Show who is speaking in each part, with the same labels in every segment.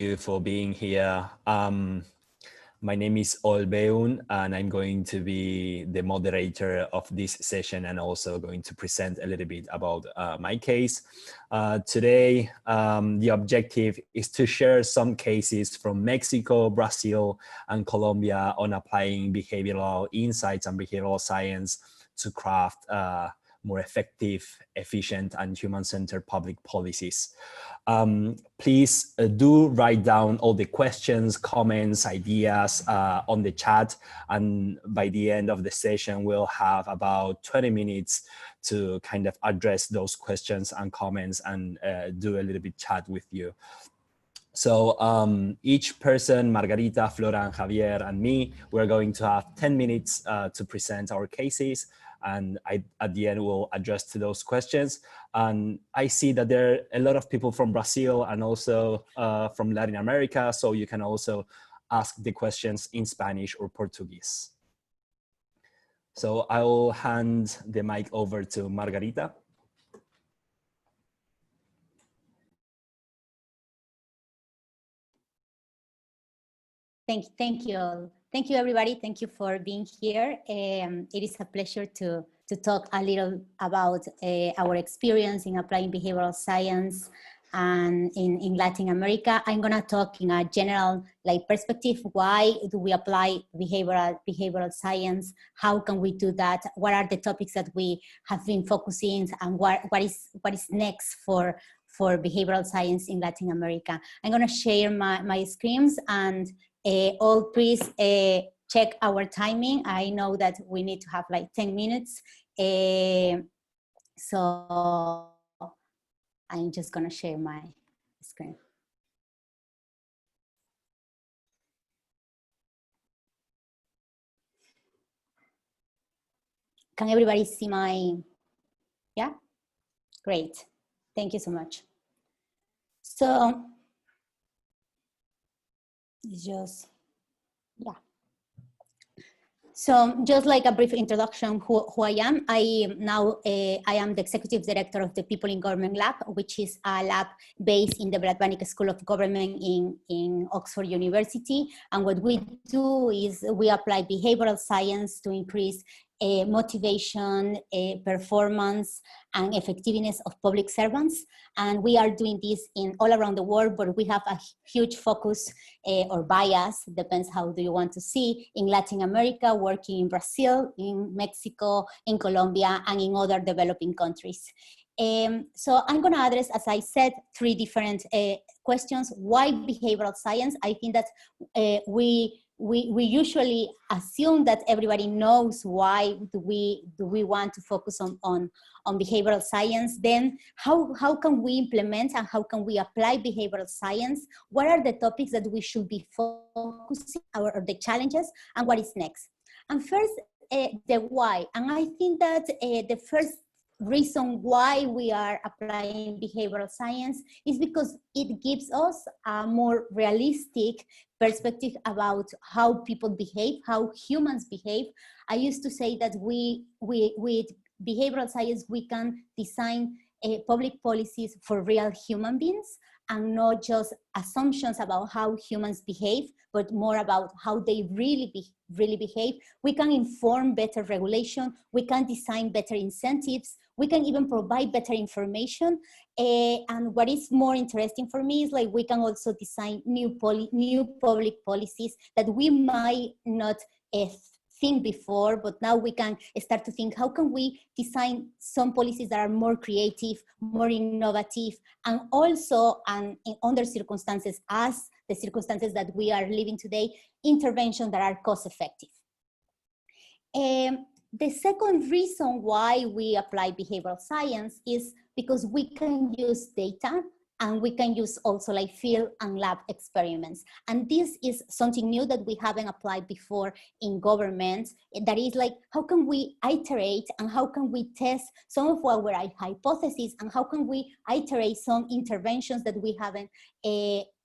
Speaker 1: you for being here. My name is Beun, and I'm going to be the moderator of this session and also going to present a little bit about my case. Today, the objective is to share some cases from Mexico, Brazil, and Colombia on applying behavioral insights and behavioral science to craft more effective, efficient, and human-centered public policies. Please do write down all the questions, comments, ideas on the chat, and by the end of the session, we'll have about 20 minutes to kind of address those questions and comments and do a little bit chat with you. So each person, Margarita, Flora, and Javier, and me, we're going to have 10 minutes to present our cases. And at the end, we'll address to those questions. And I see that there are a lot of people from Brazil and also from Latin America. So you can also ask the questions in Spanish or Portuguese. So I will hand the mic over to Margarita.
Speaker 2: Thank you all. Thank you, everybody. Thank you for being here. It is a pleasure to talk a little about our experience in applying behavioral science and in Latin America. I'm gonna talk in a general perspective. Why do we apply behavioral science? How can we do that? What are the topics that we have been focusing and what is next for behavioral science in Latin America? I'm gonna share my screens and all please check our timing. I know that we need to have like 10 minutes. So I'm just gonna share my screen. Can everybody see my, yeah? Great, thank you so much. So, just, yeah. So just like a brief introduction who I am. I am the Executive Director of the People in Government Lab, which is a lab based in the Bradvanic School of Government in Oxford University. And what we do is we apply behavioral science to increase motivation, performance, and effectiveness of public servants. And we are doing this all around the world, but we have a huge focus or bias, depends how do you want to see, in Latin America, working in Brazil, in Mexico, in Colombia, and in other developing countries. So I'm gonna address, as I said, three different questions. Why behavioral science? I think that we usually assume that everybody knows why do we want to focus on behavioral science. Then how can we implement and how can we apply behavioral science? What are the topics that we should be focusing on, or the challenges, and what is next? And first, the why. And I think that the first reason why we are applying behavioral science is because it gives us a more realistic perspective about how people behave, how humans behave. I used to say that with behavioral science, we can design public policies for real human beings and not just assumptions about how humans behave, but more about how they really behave. We can inform better regulation. We can design better incentives. We can even provide better information. And what is more interesting for me is like we can also design new public policies that we might not think before, but now we can start to think, how can we design some policies that are more creative, more innovative, and also, and under circumstances as the circumstances that we are living today, interventions that are cost effective. The second reason why we apply behavioral science is because we can use data and we can use also like field and lab experiments. And this is something new that we haven't applied before in government. That is like, how can we iterate and how can we test some of our hypotheses and how can we iterate some interventions that we haven't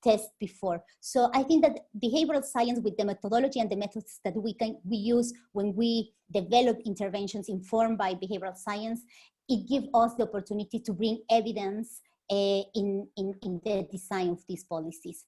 Speaker 2: tested before. So I think that behavioral science with the methodology and the methods that we use when we develop interventions informed by behavioral science, it gives us the opportunity to bring evidence in the design of these policies.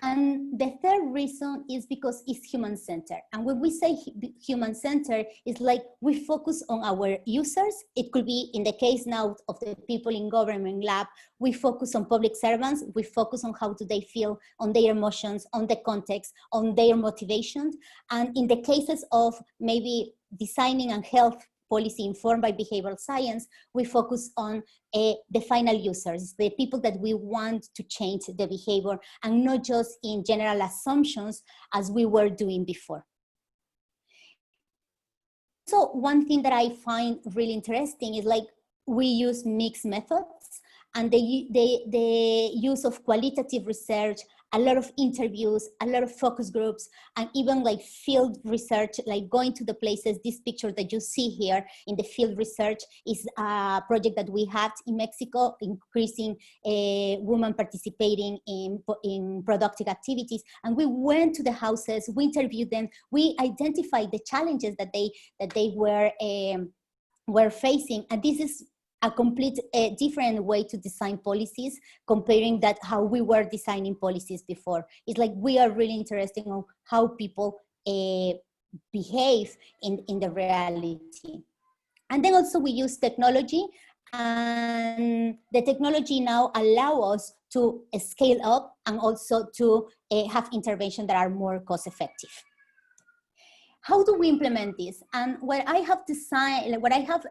Speaker 2: And the third reason is because it's human-centered. And when we say human-centered, it's like we focus on our users. It could be, in the case now of the People in Government Lab, we focus on public servants. We focus on how do they feel, on their emotions, on the context, on their motivations. And in the cases of maybe designing and health policy informed by behavioral science, we focus on the final users, the people that we want to change the behavior, and not just in general assumptions as we were doing before. So one thing that I find really interesting is like we use mixed methods, and the use of qualitative research, a lot of interviews, a lot of focus groups, and even like field research, like going to the places. This picture that you see here in the field research is a project that we had in Mexico, increasing women participating in productive activities. And we went to the houses, we interviewed them, we identified the challenges that they were facing. And this is a complete different way to design policies, comparing that how we were designing policies before. It's like we are really interested in how people behave in the reality. And then also we use technology, and the technology now allow us to scale up and also to have interventions that are more cost effective. How do we implement this? And what I have designed, what I have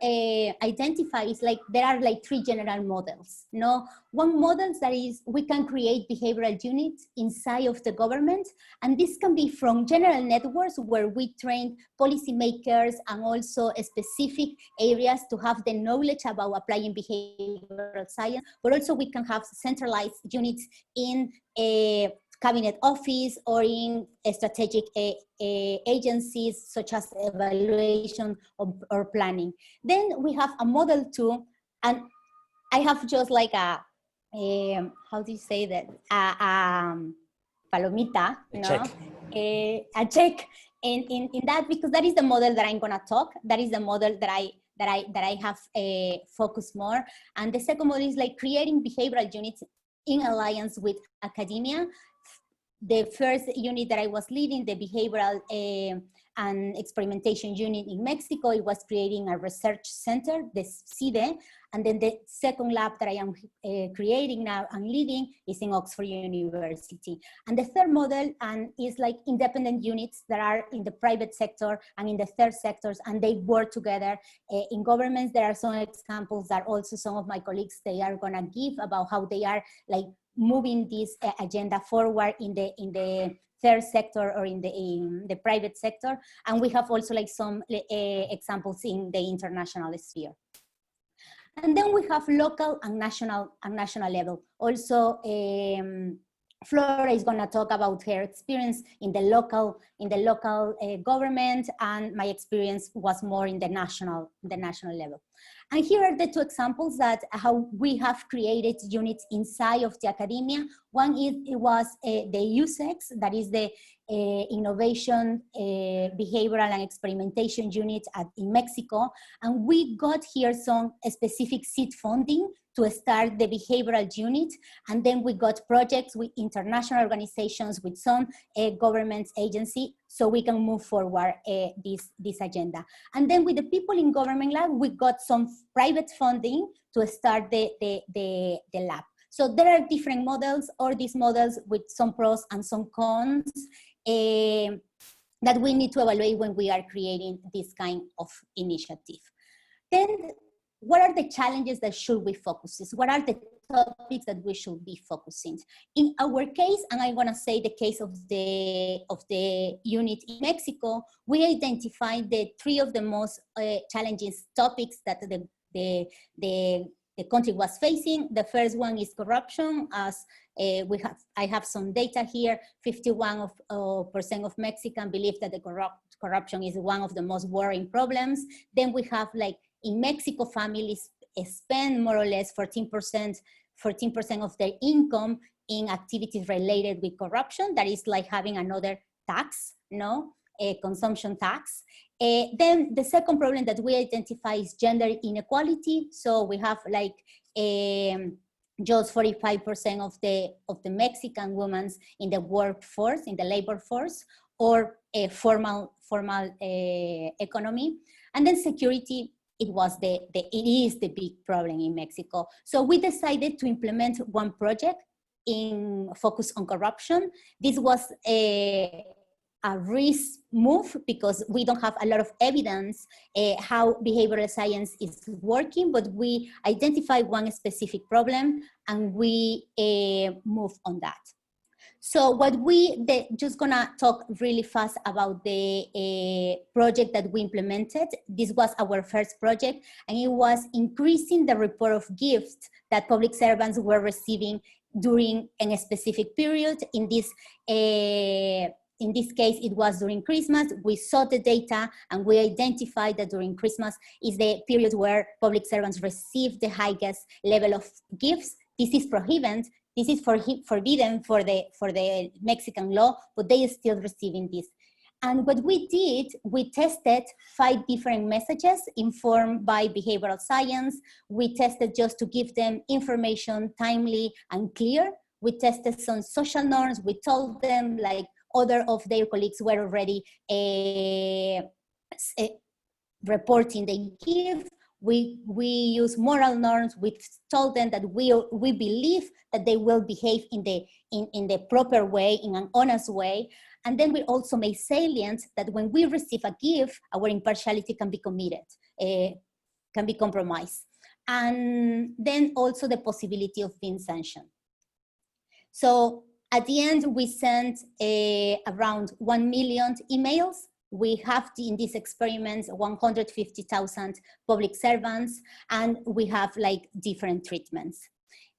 Speaker 2: identified is like, there are like three general models. No, one model that is, we can create behavioral units inside of the government. And this can be from general networks where we train policymakers and also specific areas to have the knowledge about applying behavioral science, but also we can have centralized units in a cabinet office or in strategic agencies such as evaluation or planning. Then we have a model two, and I have just like a how do you say that? Palomita,
Speaker 1: check.
Speaker 2: A check in that, because that is the model that I'm gonna talk. That is the model that I have focused more. And the second model is like creating behavioral units in alliance with academia. The first unit that I was leading, the behavioral and experimentation unit in Mexico, it was creating a research center, the CIDE. And then the second lab that I am creating now and leading is in Oxford University. And the third model is like independent units that are in the private sector and in the third sectors, and they work together. In governments, there are some examples that also some of my colleagues, they are gonna give about how they are like moving this agenda forward in the third sector or in the private sector. And we have also like some examples in the international sphere. And then we have local and national level. Also, Flora is going to talk about her experience in the local government, and my experience was more in the national level. And here are the two examples that how we have created units inside of the academia. One is the USEX, that is the innovation, behavioral and experimentation unit in Mexico. And we got here some specific seed funding to start the behavioral unit. And then we got projects with international organizations, with some government agency, so we can move forward this agenda. And then with the People in Government Lab, we got some private funding to start the lab. So there are different models, or these models with some pros and some cons that we need to evaluate when we are creating this kind of initiative. Then, what are the challenges that should we focus on? What are the topics that we should be focusing? In our case, and I'm gonna say the case of the unit in Mexico, we identified the three of the most challenging topics that the country was facing. The first one is corruption. As I have some data here, 51% of Mexicans believe that the corruption is one of the most worrying problems. Then we have like, in Mexico, families spend more or less 14% of their income in activities related with corruption. That is like having another tax, no? A consumption tax. Then the second problem that we identify is gender inequality. So we have like just 45% of the Mexican women in the workforce, in the labor force, or a formal economy. And then security, it is the big problem in Mexico. So we decided to implement one project in focus on corruption. This was a risk move because we don't have a lot of evidence how behavioral science is working, but we identified one specific problem and we move on that. So what just gonna talk really fast about the project that we implemented. This was our first project, and it was increasing the report of gifts that public servants were receiving during a specific period. In this case, it was during Christmas. We saw the data and we identified that during Christmas is the period where public servants receive the highest level of gifts. This is prohibited. This is forbidden for the Mexican law, but they are still receiving this. And what we did, we tested 5 different messages informed by behavioral science. We tested just to give them information timely and clear. We tested some social norms. We told them like other of their colleagues were already reporting the gift. We use moral norms. We told them that we believe that they will behave in the proper way, in an honest way. And then we also made salient that when we receive a gift, our impartiality can be can be compromised. And then also the possibility of being sanctioned. So at the end, we sent around 1 million emails. We have in these experiments 150,000 public servants, and we have like different treatments.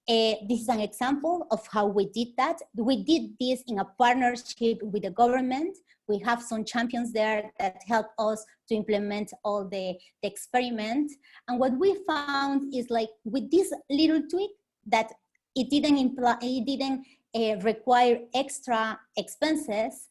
Speaker 2: This is an example of how we did that. We did this in a partnership with the government. We have some champions there that help us to implement all the experiment. And what we found is like with this little tweak that it didn't require extra expenses,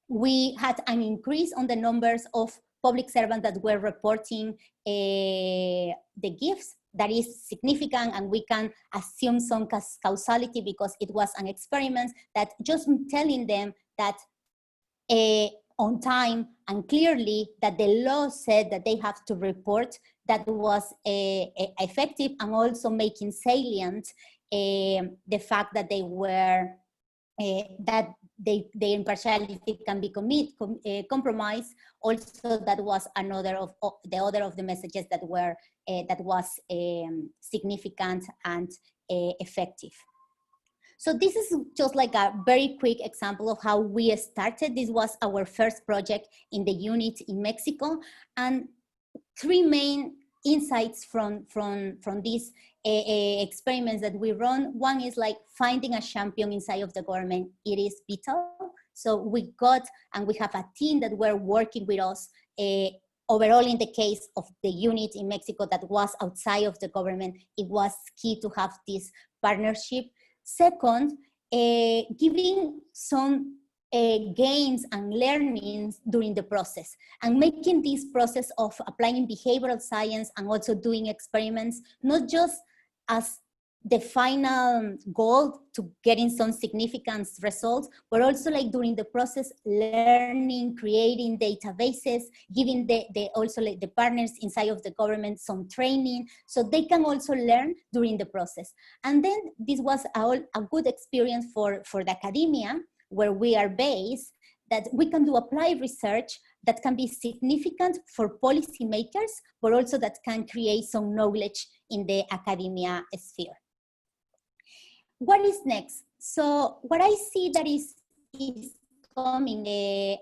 Speaker 2: we had an increase on the numbers of public servants that were reporting the gifts. That is significant, and we can assume some causality because it was an experiment that just telling them that on time and clearly that the law said that they have to report, that was effective, and also making salient the fact that they were that their impartiality can be compromised. Also, that was another of the other of the messages that were that was significant and effective. So this is just like a very quick example of how we started. This was our first project in the unit in Mexico, and 3 main insights from these experiments that we run. One is like finding a champion inside of the government. It is vital. So we got, and we have a team that were working with us overall in the case of the unit in Mexico that was outside of the government. It was key to have this partnership. Second, giving some gains and learnings during the process, and making this process of applying behavioral science and also doing experiments, not just as the final goal to getting some significant results, but also like during the process, learning, creating databases, giving also like the partners inside of the government some training, so they can also learn during the process. And then this was a good experience for the academia, where we are based, that we can do applied research that can be significant for policymakers, but also that can create some knowledge in the academia sphere. What is next? So what I see that is coming,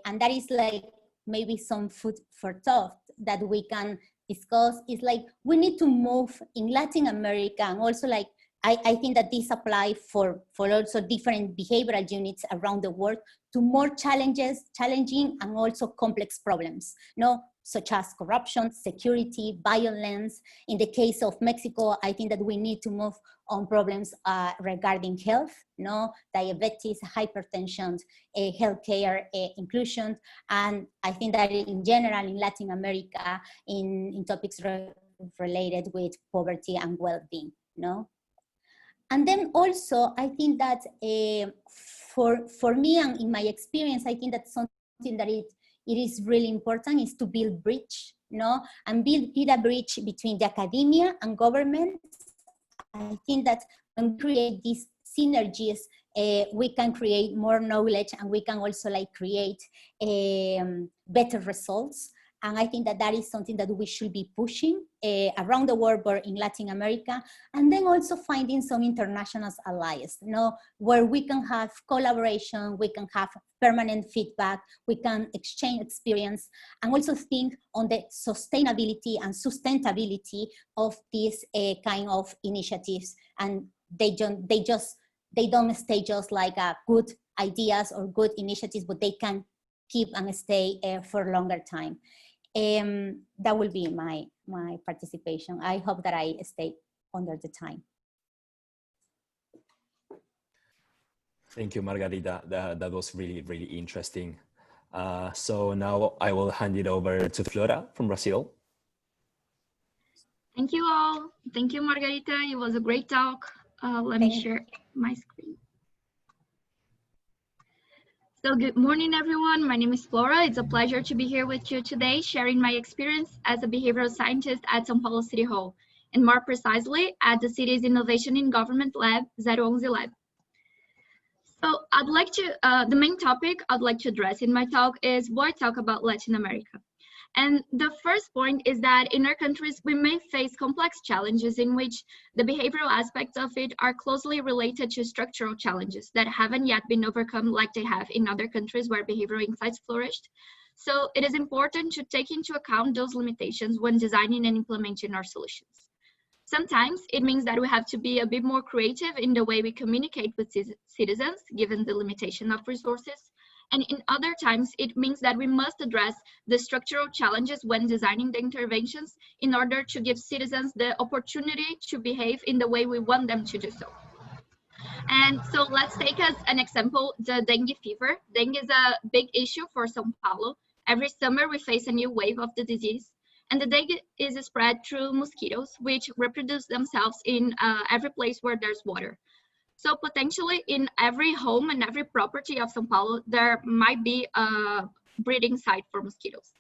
Speaker 2: and that is like maybe some food for thought that we can discuss, is like we need to move in Latin America, and also like I think that this applies for also different behavioral units around the world, to more challenging and also complex problems, such as corruption, security, violence. In the case of Mexico, I think that we need to move on problems regarding health, diabetes, hypertension, healthcare inclusion. And I think that in general in Latin America, in topics related with poverty and well-being. no? And then also, I think that for me and in my experience, I think that something that it is really important is to build bridge, no? And build a bridge between the academia and government. I think that when we create these synergies, we can create more knowledge, and we can also like create better results. And I think that that is something that we should be pushing around the world, but in Latin America, and then also finding some international allies, you know, where we can have collaboration, we can have permanent feedback, we can exchange experience, and also think on the sustainability and sustainability of these kind of initiatives. And they don't stay just like good ideas or good initiatives, but they can keep and stay for a longer time. That will be my participation. I hope that I stay under the time.
Speaker 1: Thank you, Margarita. That was really, really interesting. So now I will hand it over to Flora from Brazil.
Speaker 3: Thank you all. Thank you, Margarita. It was a great talk. Let me share my screen. So good morning, everyone. My name is Flora. It's a pleasure to be here with you today, sharing my experience as a behavioral scientist at São Paulo City Hall, and more precisely at the city's Innovation in Government Lab, 011 Lab. So I'd like to, the main topic I'd like to address in my talk is why talk about Latin America. And the first point is that in our countries, we may face complex challenges in which the behavioral aspects of it are closely related to structural challenges that haven't yet been overcome like they have in other countries where behavioral insights flourished. So it is important to take into account those limitations when designing and implementing our solutions. Sometimes it means that we have to be a bit more creative in the way we communicate with citizens, given the limitation of resources. And in other times, it means that we must address the structural challenges when designing the interventions in order to give citizens the opportunity to behave in the way we want them to do so. And so let's take as an example, the dengue fever. Dengue is a big issue for São Paulo. Every summer we face a new wave of the disease. And the dengue is spread through mosquitoes, which reproduce themselves in every place where there's water. So potentially in every home and every property of São Paulo, there might be a breeding site for mosquitoes.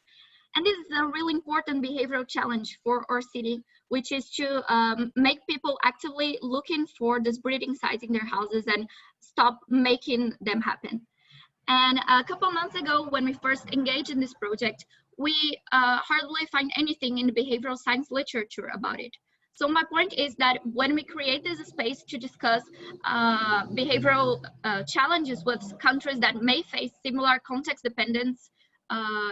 Speaker 3: And this is a really important behavioral challenge for our city, which is to make people actively looking for these breeding sites in their houses and stop making them happen. And a couple months ago, when we first engaged in this project, we hardly find anything in the behavioral science literature about it. So my point is that when we create this space to discuss behavioral challenges with countries that may face similar context dependence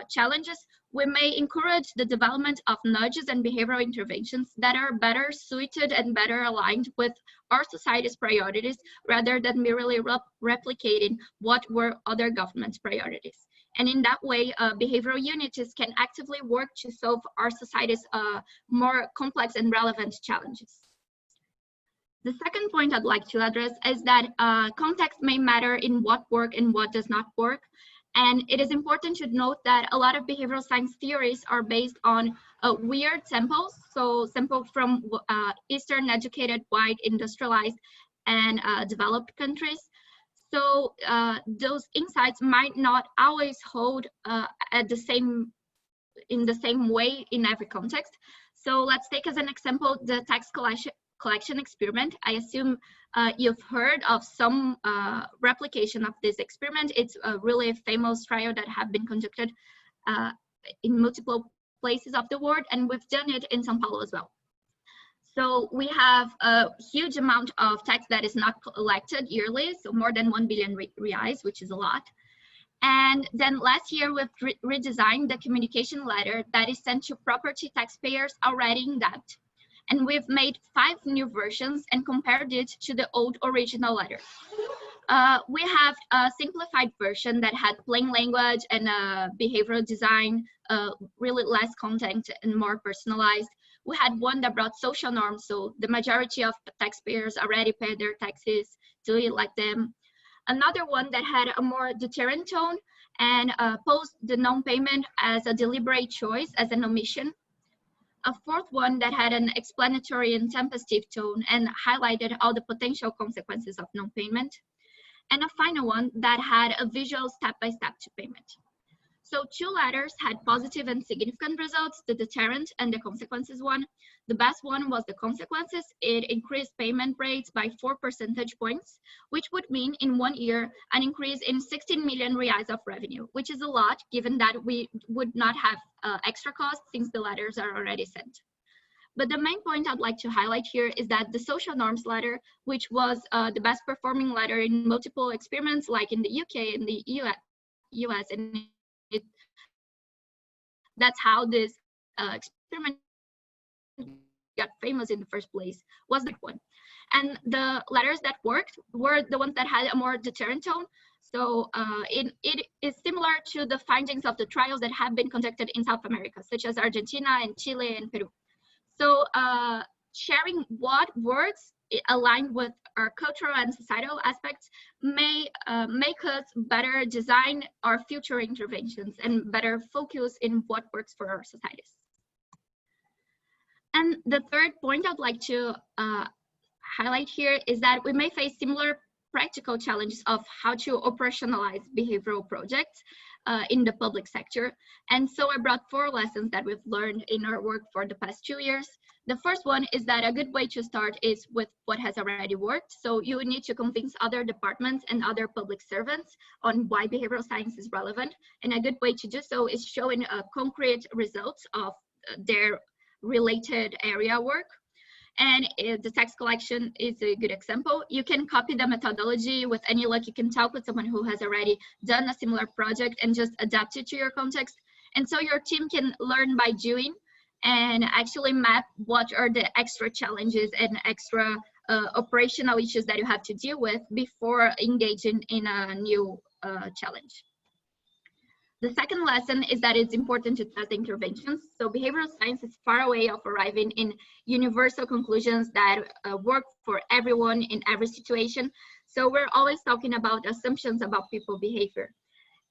Speaker 3: challenges, we may encourage the development of nudges and behavioral interventions that are better suited and better aligned with our society's priorities, rather than merely replicating what were other governments' priorities. And in that way, behavioral units can actively work to solve our society's more complex and relevant challenges. The second point I'd like to address is that context may matter in what works and what does not work. And it is important to note that a lot of behavioral science theories are based on weird samples. So samples from Eastern educated, white, industrialized, and developed countries. So those insights might not always hold in the same way in every context. So let's take as an example the tax collection experiment. I assume you've heard of some replication of this experiment. It's a really famous trial that have been conducted in multiple places of the world, and we've done it in São Paulo as well. So we have a huge amount of tax that is not collected yearly, so more than 1 billion reais, which is a lot. And then last year, we've redesigned the communication letter that is sent to property taxpayers already in debt. And we've made 5 new versions and compared it to the old original letter. We have a simplified version that had plain language and behavioral design, really less content and more personalized. We had one that brought social norms, so the majority of taxpayers already pay their taxes, do it like them. Another one that had a more deterrent tone and posed the non-payment as a deliberate choice, as an omission. a fourth one that had an explanatory and tempestive tone and highlighted all the potential consequences of non-payment, and a final one that had a visual step-by-step to payment. So 2 letters had positive and significant results, the deterrent and the consequences one. The best one was the consequences. It increased payment rates by 4 percentage points, which would mean in 1 year an increase in 16 million reais of revenue, which is a lot given that we would not have extra costs since the letters are already sent. But the main point I'd like to highlight here is that the social norms letter, which was the best performing letter in multiple experiments like in the UK and the US, and that's how this experiment got famous in the first place, was the one. And the letters that worked were the ones that had a more deterrent tone. So it is similar to the findings of the trials that have been conducted in South America, such as Argentina and Chile and Peru. So sharing what words aligned with our cultural and societal aspects may make us better design our future interventions and better focus in what works for our societies. And the third point I'd like to highlight here is that we may face similar practical challenges of how to operationalize behavioral projects in the public sector. And so I brought 4 lessons that we've learned in our work for the past 2 years. The first one is that a good way to start is with what has already worked. So you need to convince other departments and other public servants on why behavioral science is relevant. And a good way to do so is showing concrete results of their related area work. And the text collection is a good example. You can copy the methodology. With any luck, you can talk with someone who has already done a similar project and just adapt it to your context. And so your team can learn by doing and actually map what are the extra challenges and extra operational issues that you have to deal with before engaging in a new challenge. The second lesson is that it's important to test interventions. So behavioral science is far away of arriving in universal conclusions that work for everyone in every situation. So we're always talking about assumptions about people behavior.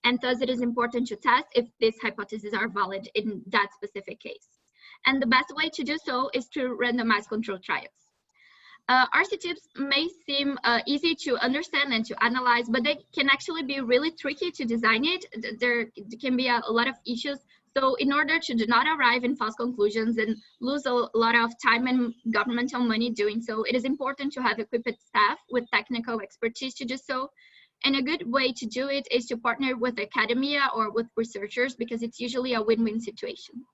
Speaker 3: And thus it is important to test if these hypotheses are valid in that specific case. And the best way to do so is through randomized controlled trials. RCTs may seem easy to understand and to analyze, but they can actually be really tricky to design it. There can be a lot of issues. So in order to do not arrive in false conclusions and lose a lot of time and governmental money doing so, it is important to have equipped staff with technical expertise to do so. And a good way to do it is to partner with academia or with researchers, because it's usually a win-win situation.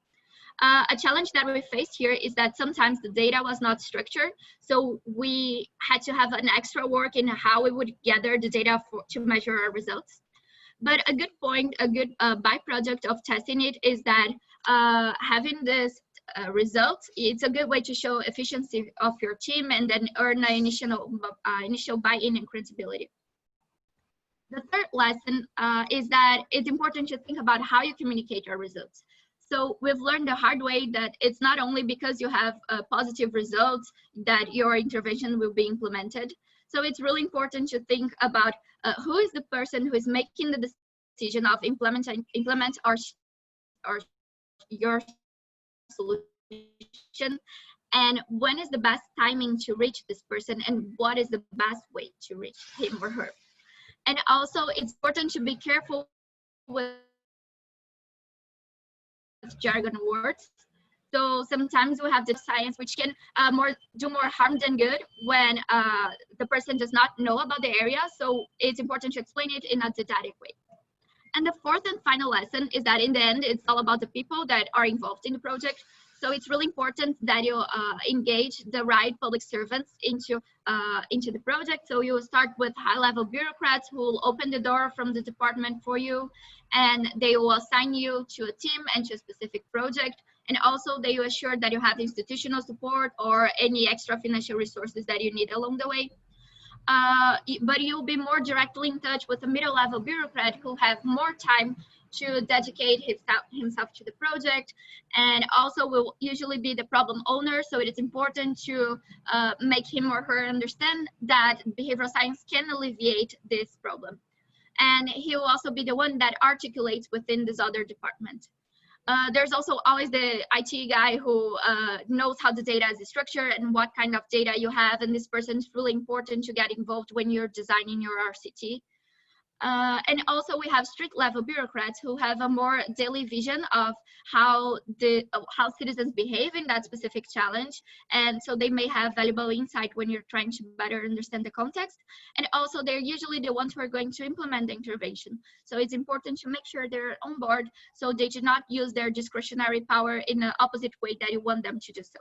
Speaker 3: A challenge that we faced here is that sometimes the data was not structured, so we had to have an extra work in how we would gather the data to measure our results. But a good point, a good byproduct of testing it is that having this result, it's a good way to show efficiency of your team and then earn an initial buy-in and credibility. The third lesson is that it's important to think about how you communicate your results. So we've learned the hard way that it's not only because you have positive results that your intervention will be implemented. So it's really important to think about who is the person who is making the decision of implement your solution, and when is the best timing to reach this person, and what is the best way to reach him or her. And also it's important to be careful with jargon words. So sometimes we have the science which can do more harm than good when the person does not know about the area. So it's important to explain it in a didactic way. And the fourth and final lesson is that in the end, it's all about the people that are involved in the project. So it's really important that you engage the right public servants into the project. So you will start with high-level bureaucrats who will open the door from the department for you, and they will assign you to a team and to a specific project. And also they will assure that you have institutional support or any extra financial resources that you need along the way. But you'll be more directly in touch with a middle-level bureaucrat who have more time to dedicate himself to the project, and also will usually be the problem owner. So it is important to make him or her understand that behavioral science can alleviate this problem. And he will also be the one that articulates within this other department. There's also always the IT guy who knows how the data is structured and what kind of data you have, and this person is really important to get involved when you're designing your RCT. And also we have street level bureaucrats who have a more daily vision of how citizens behave in that specific challenge, and so they may have valuable insight when you're trying to better understand the context. And also they're usually the ones who are going to implement the intervention, so it's important to make sure they're on board so they do not use their discretionary power in the opposite way that you want them to do so.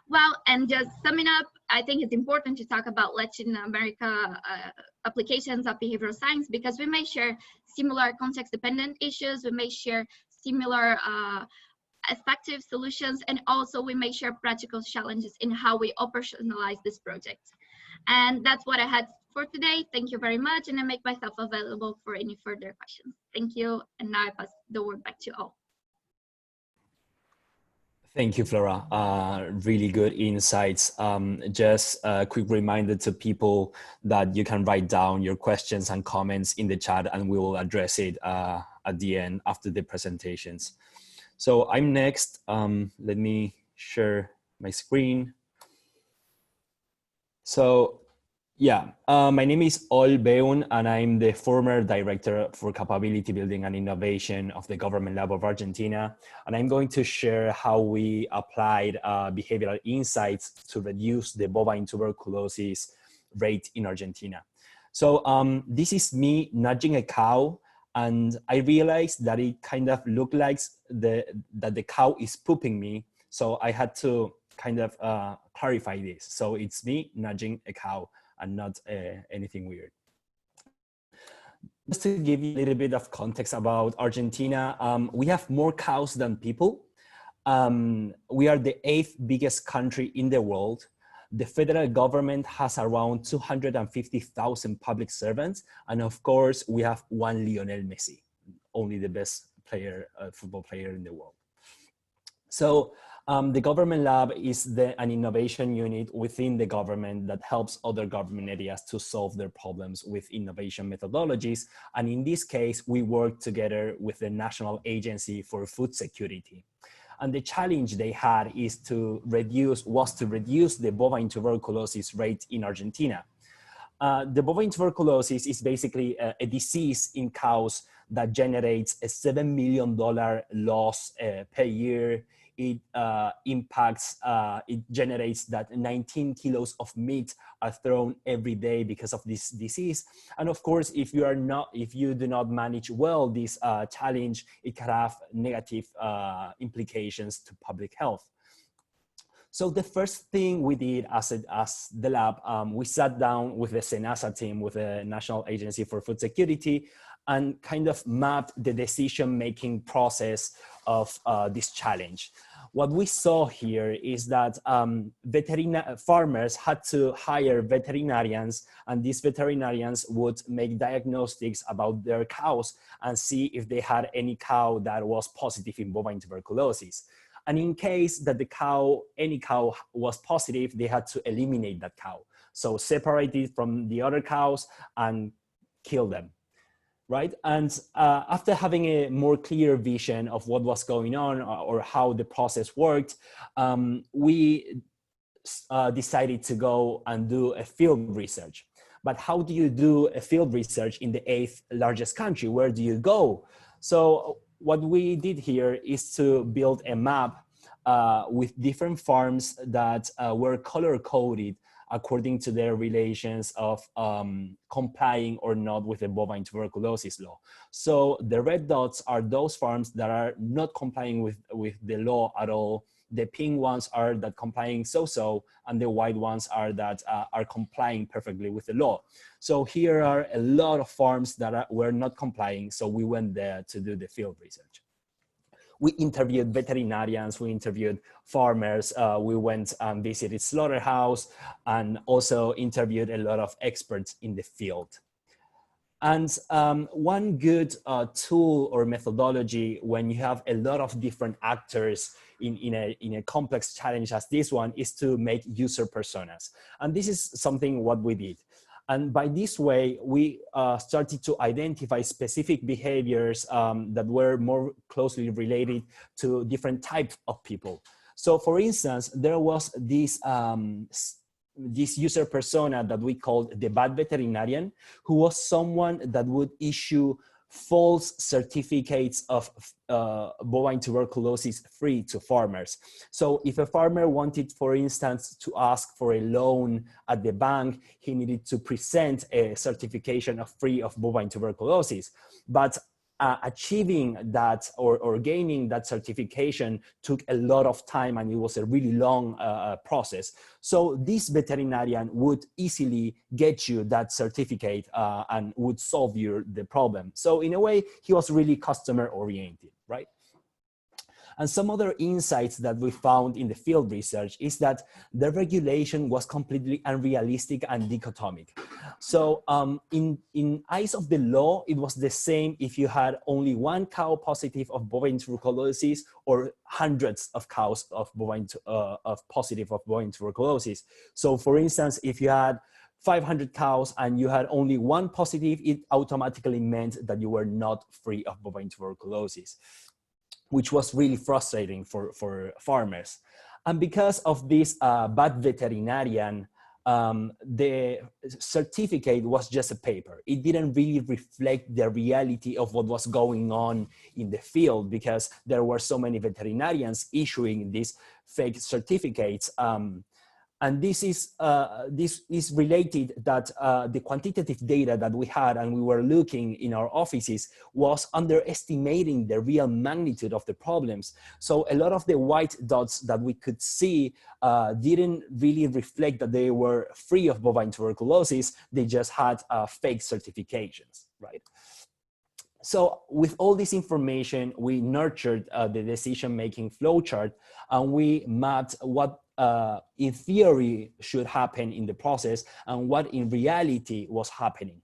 Speaker 3: Well, and just summing up, I think it's important to talk about Latin America applications of behavioral science, because we may share similar context-dependent issues, we may share similar effective solutions, and also we may share practical challenges in how we operationalize this project. And that's what I had for today. Thank you very much, and I make myself available for any further questions. Thank you, and now I pass the word back to all.
Speaker 1: Thank you, Flora. Really good insights. Just a quick reminder to people that you can write down your questions and comments in the chat, and we will address it at the end after the presentations. So I'm next. Let me share my screen. So yeah, my name is Beun, and I'm the former director for capability building and innovation of the Government Lab of Argentina. And I'm going to share how we applied behavioral insights to reduce the bovine tuberculosis rate in Argentina. So this is me nudging a cow, and I realized that it kind of looked like that the cow is pooping me. So I had to kind of clarify this. So it's me nudging a cow, and not anything weird. Just to give you a little bit of context about Argentina, we have more cows than people. We are the 8th biggest country in the world. The federal government has around 250,000 public servants. And of course, we have one Lionel Messi, only the best player, football player in the world. So the Government Lab is an innovation unit within the government that helps other government areas to solve their problems with innovation methodologies. And in this case, we work together with the National Agency for Food Security. And the challenge they had was to reduce the bovine tuberculosis rate in Argentina. The bovine tuberculosis is basically a disease in cows that generates a $7 million loss per year. It generates that 19 kilos of meat are thrown every day because of this disease. And of course, if you do not manage well this challenge, it can have negative implications to public health. So the first thing we did as the lab, we sat down with the SENASA team, with the National Agency for Food Security, and kind of mapped the decision-making process of this challenge. What we saw here is that farmers had to hire veterinarians, and these veterinarians would make diagnostics about their cows and see if they had any cow that was positive in bovine tuberculosis. And in case that any cow was positive, they had to eliminate that cow. So separate it from the other cows and kill them. Right? And after having a more clear vision of what was going on or how the process worked, we decided to go and do a field research. But how do you do a field research in the 8th largest country? Where do you go? So what we did here is to build a map with different farms that were color-coded according to their relations of complying or not with the bovine tuberculosis law. So the red dots are those farms that are not complying with the law at all. The pink ones are that complying so-so, and the white ones are that are complying perfectly with the law. So here are a lot of farms that were not complying, so we went there to do the field research. We interviewed veterinarians, we interviewed farmers, we went and visited slaughterhouse, and also interviewed a lot of experts in the field. And one good tool or methodology when you have a lot of different actors in a complex challenge as this one is to make user personas. And this is something what we did. And by this way, we started to identify specific behaviors that were more closely related to different types of people. So for instance, there was this user persona that we called the bad veterinarian, who was someone that would issue false certificates of bovine tuberculosis free to farmers. So if a farmer wanted, for instance, to ask for a loan at the bank, he needed to present a certification of free of bovine tuberculosis. But achieving that or gaining that certification took a lot of time, and it was a really long process. So this veterinarian would easily get you that certificate and would solve the problem. So in a way, he was really customer oriented, right? And some other insights that we found in the field research is that the regulation was completely unrealistic and dichotomic. So in eyes of the law, it was the same if you had only one cow positive of bovine tuberculosis or hundreds of cows of positive of bovine tuberculosis. So for instance, if you had 500 cows and you had only one positive, it automatically meant that you were not free of bovine tuberculosis, which was really frustrating for farmers. And because of this bad veterinarian, the certificate was just a paper. It didn't really reflect the reality of what was going on in the field, because there were so many veterinarians issuing these fake certificates. And this is related that the quantitative data that we had and we were looking in our offices was underestimating the real magnitude of the problems. So a lot of the white dots that we could see didn't really reflect that they were free of bovine tuberculosis. They just had fake certifications, right? So with all this information, we nurtured the decision-making flowchart, and we mapped what in theory should happen in the process and what in reality was happening.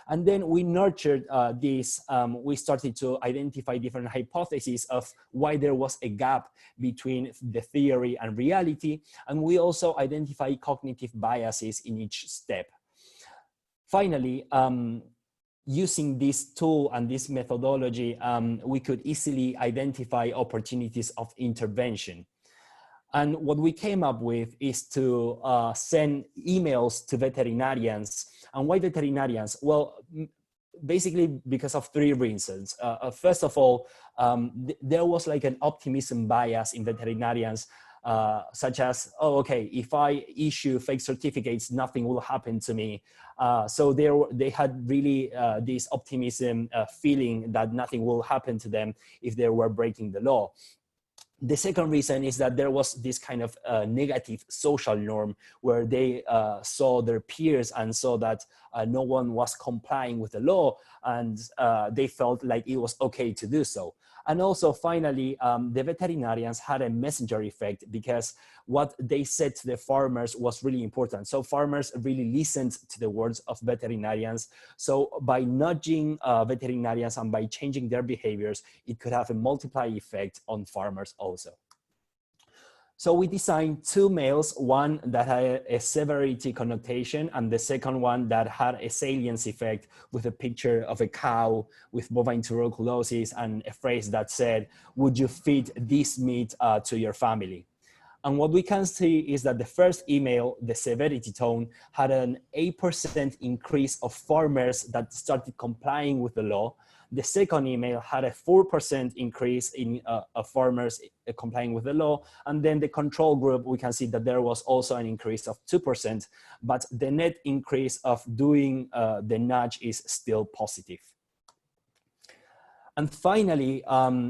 Speaker 1: And then we nurtured this, we started to identify different hypotheses of why there was a gap between the theory and reality. And we also identify cognitive biases in each step. Finally, using this tool and this methodology, we could easily identify opportunities of intervention. And what we came up with is to send emails to veterinarians. And why veterinarians? Well, basically because of three reasons. First of all, there was like an optimism bias in veterinarians, such as, oh, okay, if I issue fake certificates, nothing will happen to me. So they had really this optimism feeling that nothing will happen to them if they were breaking the law. The second reason is that there was this kind of negative social norm where they saw their peers and saw that no one was complying with the law, and they felt like it was okay to do so. And also, finally, the veterinarians had a messenger effect, because what they said to the farmers was really important. So farmers really listened to the words of veterinarians. So by nudging veterinarians and by changing their behaviors, it could have a multiplier effect on farmers also. So we designed two mails, one that had a severity connotation and the second one that had a salience effect with a picture of a cow with bovine tuberculosis and a phrase that said, "Would you feed this meat to your family?" And what we can see is that the first email, the severity tone, had an 8% increase of farmers that started complying with the law. The second email had a 4% increase in farmers complying with the law. And then the control group, we can see that there was also an increase of 2%, but the net increase of doing the nudge is still positive. And finally,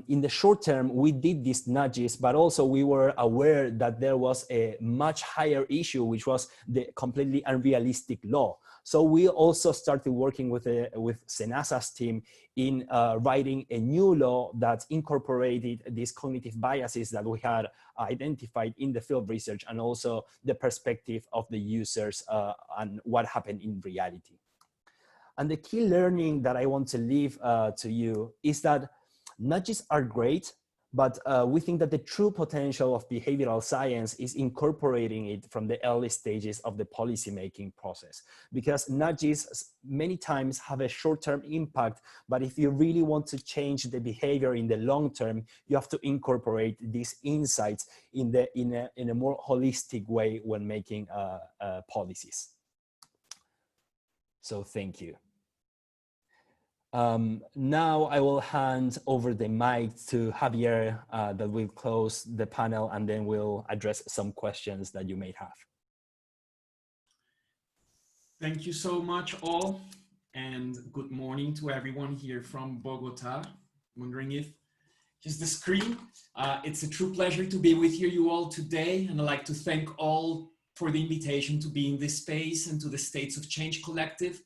Speaker 1: in the short term, we did these nudges, but also we were aware that there was a much higher issue, which was the completely unrealistic law. So we also started working with Senasa's team in writing a new law that incorporated these cognitive biases that we had identified in the field research, and also the perspective of the users and what happened in reality. And the key learning that I want to leave to you is that nudges are great, But we think that the true potential of behavioral science is incorporating it from the early stages of the policymaking process, because nudges many times have a short-term impact, but if you really want to change the behavior in the long term, you have to incorporate these insights in a more holistic way when making policies. So thank you. Now I will hand over the mic to Javier that will close the panel, and then we'll address some questions that you may have.
Speaker 4: Thank you so much all, and good morning to everyone here from Bogota. Wondering if just the screen. It's a true pleasure to be with you all today, and I'd like to thank all for the invitation to be in this space, and to the States of Change Collective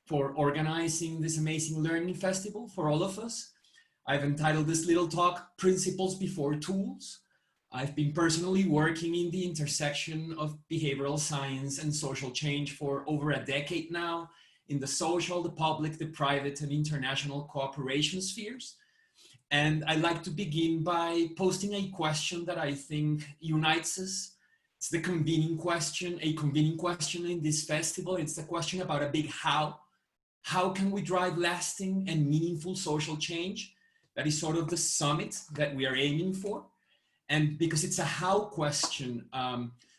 Speaker 4: for organizing this amazing learning festival for all of us. I've entitled this little talk, Principles Before Tools. I've been personally working in the intersection of behavioral science and social change for over a decade now, in the social, the public, the private, and international cooperation spheres. And I'd like to begin by posting a question that I think unites us. It's the convening question, a convening question in this festival. It's the question about a big how. How can we drive lasting and meaningful social change? That is sort of the summit that we are aiming for. And because it's a how question,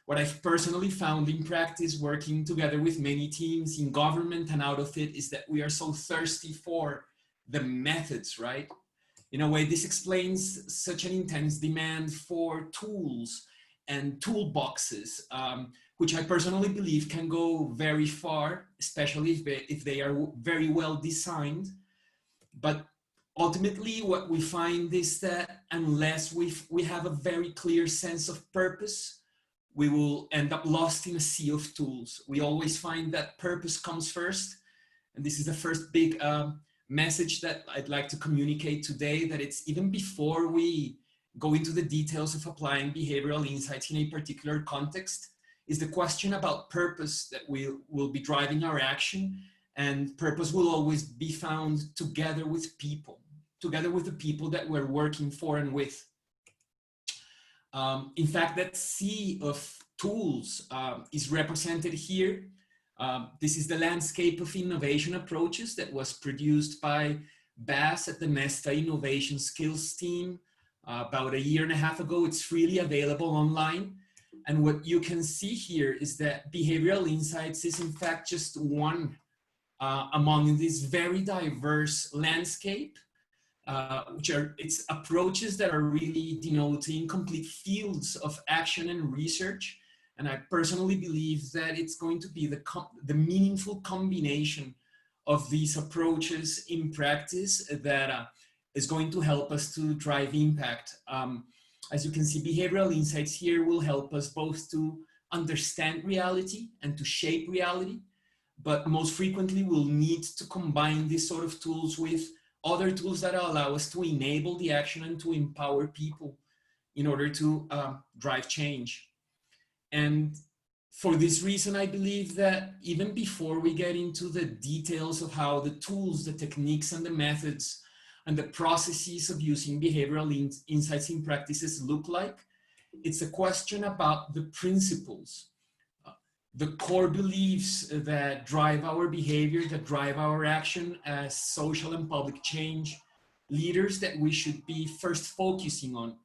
Speaker 4: what I've personally found in practice working together with many teams in government and out of it is that we are so thirsty for the methods, right? In a way, this explains such an intense demand for tools and toolboxes, which I personally believe can go very far, especially if they are very well designed. But ultimately, what we find is that unless we have a very clear sense of purpose, we will end up lost in a sea of tools. We always find that purpose comes first. And this is the first big message that I'd like to communicate today, that it's even before we go into the details of applying behavioral insights in a particular context, is the question about purpose that will be driving our action. And purpose will always be found together with people, together with the people that we're working for and with. In fact, that sea of tools is represented here. This is the landscape of innovation approaches that was produced by Bass at the Mesta Innovation Skills team about a year and a half ago. It's freely available online. And what you can see here is that behavioral insights is in fact just one among this very diverse landscape, which are its approaches that are really denoting complete fields of action and research. And I personally believe that it's going to be the meaningful combination of these approaches in practice that is going to help us to drive impact. As you can see, behavioral insights here will help us both to understand reality and to shape reality, but most frequently we'll need to combine these sort of tools with other tools that allow us to enable the action and to empower people in order to drive change. And for this reason, I believe that even before we get into the details of how the tools, the techniques, and the methods and the processes of using behavioral insights in practices look like, it's a question about the principles, the core beliefs that drive our behavior, that drive our action as social and public change leaders that we should be first focusing on,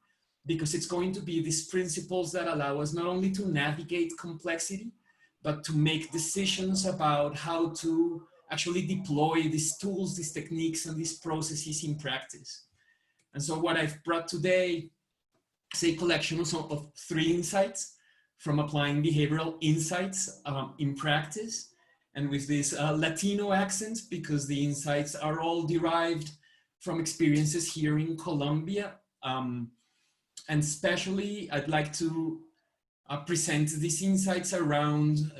Speaker 4: because it's going to be these principles that allow us not only to navigate complexity, but to make decisions about how to actually deploy these tools, these techniques, and these processes in practice. And so what I've brought today is a collection of 3 insights from applying behavioral insights in practice, and with this Latino accent, because the insights are all derived from experiences here in Colombia. And especially, I'd like to present these insights around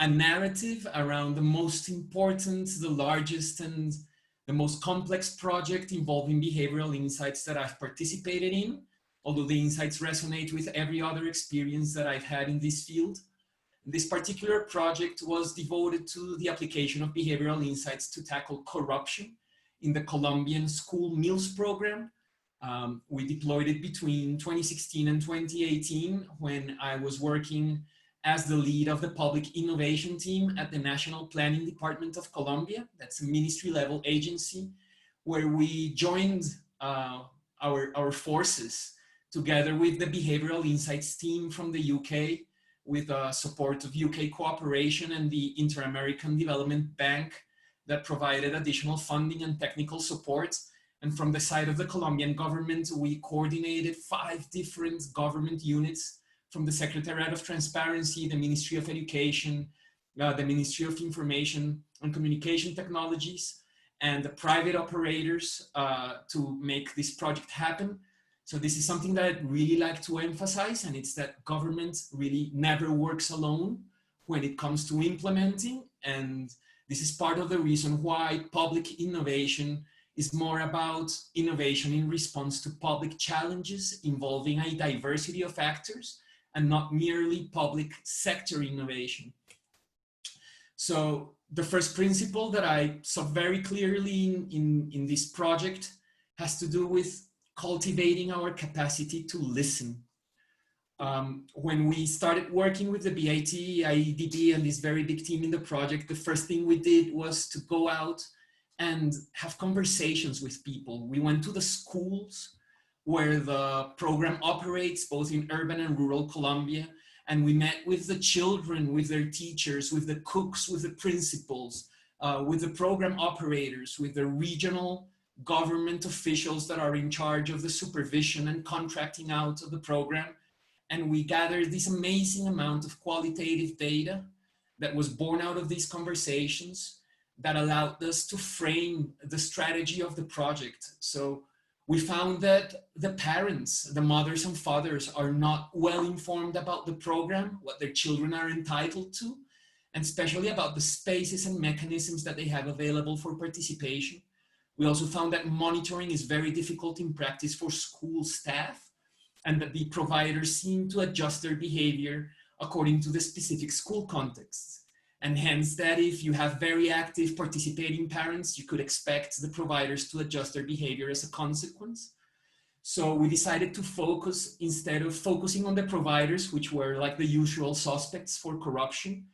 Speaker 4: a narrative around the most important, the largest, and the most complex project involving behavioral insights that I've participated in, although the insights resonate with every other experience that I've had in this field. This particular project was devoted to the application of behavioral insights to tackle corruption in the Colombian school meals program, We deployed it between 2016 and 2018 when I was working as the lead of the public innovation team at the National Planning Department of Colombia. That's a ministry level agency where we joined our forces together with the Behavioural Insights team from the UK, with support of UK cooperation and the Inter-American Development Bank that provided additional funding and technical support. And from the side of the Colombian government, we coordinated 5 different government units from the Secretariat of Transparency, the Ministry of Education, the Ministry of Information and Communication Technologies, and the private operators to make this project happen. So this is something that I'd really like to emphasize, and it's that government really never works alone when it comes to implementing. And this is part of the reason why public innovation is more about innovation in response to public challenges involving a diversity of actors and not merely public sector innovation. So the first principle that I saw very clearly in this project has to do with cultivating our capacity to listen. When we started working with the BIT, IEDB, and this very big team in the project, the first thing we did was to go out and have conversations with people. We went to the schools where the program operates, both in urban and rural Colombia, and we met with the children, with their teachers, with the cooks, with the principals, with the program operators, with the regional government officials that are in charge of the supervision and contracting out of the program. And we gathered this amazing amount of qualitative data that was born out of these conversations that allowed us to frame the strategy of the project. So we found that the parents, the mothers and fathers, are not well informed about the program, what their children are entitled to, and especially about the spaces and mechanisms that they have available for participation. We also found that monitoring is very difficult in practice for school staff, and that the providers seem to adjust their behavior according to the specific school contexts. And hence that if you have very active participating parents, you could expect the providers to adjust their behavior as a consequence. So we decided to focus, instead of focusing on the providers, which were like the usual suspects for corruption,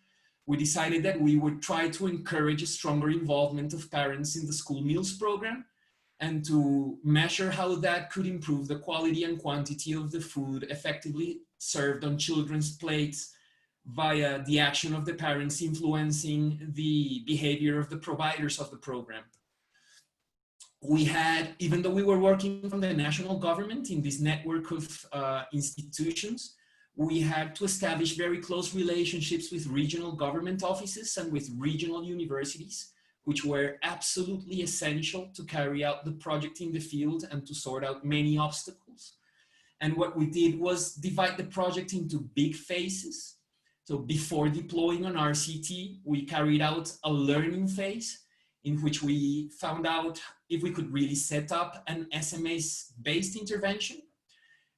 Speaker 4: we decided that we would try to encourage a stronger involvement of parents in the school meals program and to measure how that could improve the quality and quantity of the food effectively served on children's plates via the action of the parents influencing the behavior of the providers of the program. We had, even though we were working from the national government in this network of institutions, we had to establish very close relationships with regional government offices and with regional universities, which were absolutely essential to carry out the project in the field and to sort out many obstacles. And what we did was divide the project into big phases. So before deploying on RCT, we carried out a learning phase in which we found out if we could really set up an SMS-based intervention.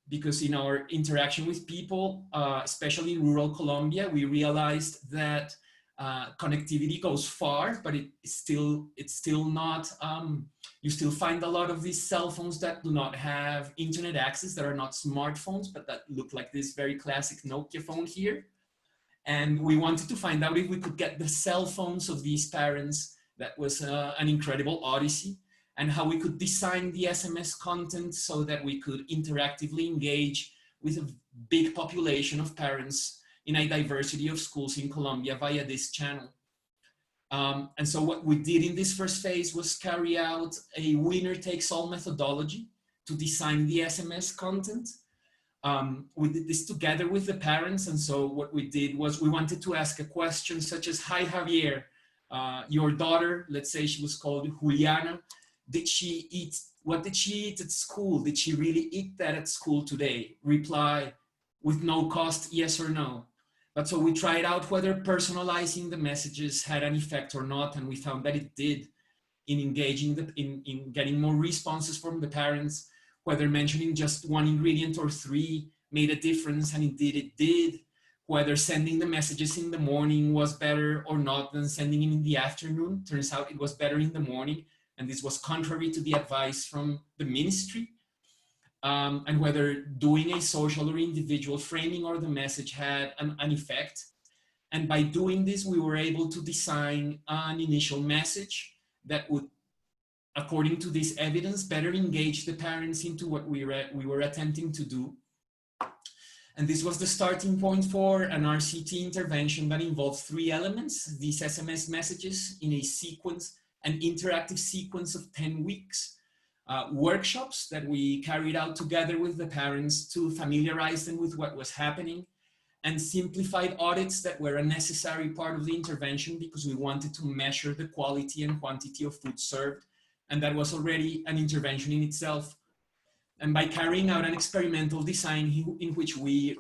Speaker 4: Because in our interaction with people, especially in rural Colombia, we realized that connectivity goes far, but it's still not, you still find a lot of these cell phones that do not have internet access, that are not smartphones, but that look like this very classic Nokia phone here. And we wanted to find out if we could get the cell phones of these parents. That was an incredible odyssey, and how we could design the SMS content so that we could interactively engage with a big population of parents in a diversity of schools in Colombia via this channel. And so what we did in this first phase was carry out a winner-takes-all methodology to design the SMS content. We did this together with the parents, and so what we did was we wanted to ask a question such as, "Hi Javier, your daughter," let's say she was called Juliana, what did she eat at school? Did she really eat that at school today? Reply with no cost, yes or no. But so we tried out whether personalizing the messages had an effect or not, and we found that it did in engaging, in getting more responses from the parents, whether mentioning just one ingredient or 3 made a difference, and indeed it did. Whether sending the messages in the morning was better or not than sending them in the afternoon. Turns out it was better in the morning, and this was contrary to the advice from the ministry. and whether doing a social or individual framing or the message had an effect. And by doing this, we were able to design an initial message that would, according to this evidence, better engage the parents into what we were attempting to do. And this was the starting point for an RCT intervention that involved 3 elements: these SMS messages in a sequence, an interactive sequence of 10 weeks, workshops that we carried out together with the parents to familiarize them with what was happening, and simplified audits that were a necessary part of the intervention because we wanted to measure the quality and quantity of food served. And that was already an intervention in itself. And by carrying out an experimental design in which we